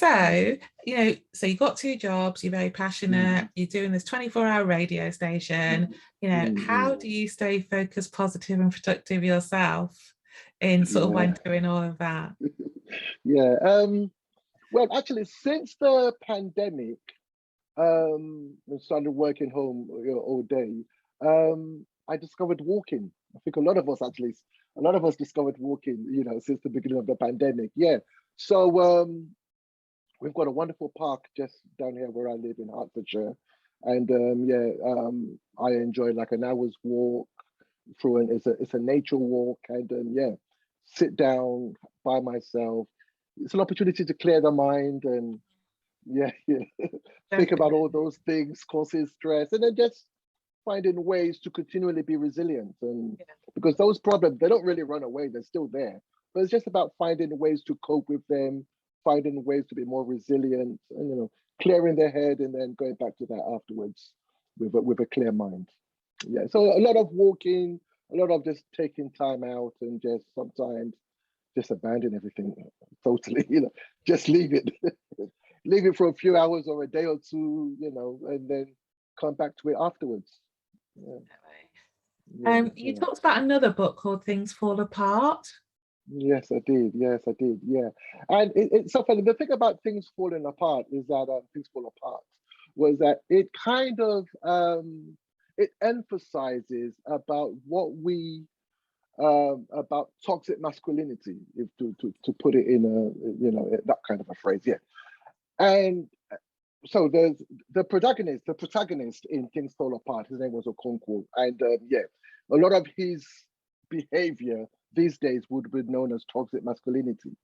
So, so you got two jobs, you're very passionate, you're doing this 24-hour radio station, how do you stay focused, positive and productive yourself in sort of when doing all of that? Well, actually, since the pandemic, I started working home all day, I discovered walking. I think a lot of us discovered walking, since the beginning of the pandemic. So we've got a wonderful park just down here where I live in Hertfordshire. And I enjoy like an hour's walk through, and it's a nature walk, and sit down by myself. It's an opportunity to clear the mind and think about all those things causing stress, and then just finding ways to continually be resilient. And because those problems, they don't really run away, they're still there, but it's just about finding ways to cope with them, finding ways to be more resilient, and clearing their head and then going back to that afterwards with a clear mind. So a lot of walking, a lot of just taking time out, and just sometimes just abandon everything totally, just leave it. Leave it for a few hours or a day or two, and then come back to it afterwards. You talked about another book called Things Fall Apart. Yes, I did. And it's so funny. The thing about Things Falling Apart is that Things Fall Apart was that it kind of it emphasizes about what we about toxic masculinity, if to put it in a that kind of a phrase. And so there's the protagonist in Things Fall Apart. His name was Okonkwo, and a lot of his behavior these days would be known as toxic masculinity.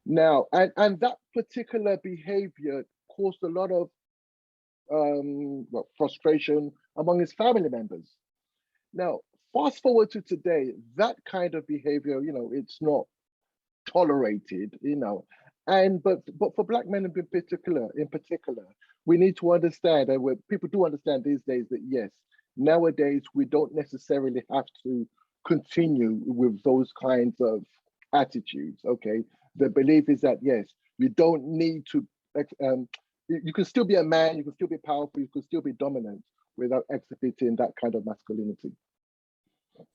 Now, and that particular behavior caused a lot of frustration among his family members. Now, fast forward to today, that kind of behavior, it's not tolerated, but for Black men in particular, we need to understand, and people do understand these days, that yes, nowadays we don't necessarily have to continue with those kinds of attitudes. Okay, the belief is that yes, you don't need to. You can still be a man, you can still be powerful, you can still be dominant without exhibiting that kind of masculinity.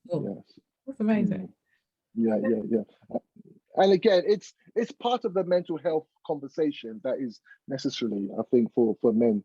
Yes, that's amazing. Yeah. And again, it's part of the mental health conversation that is necessary, I think, for men.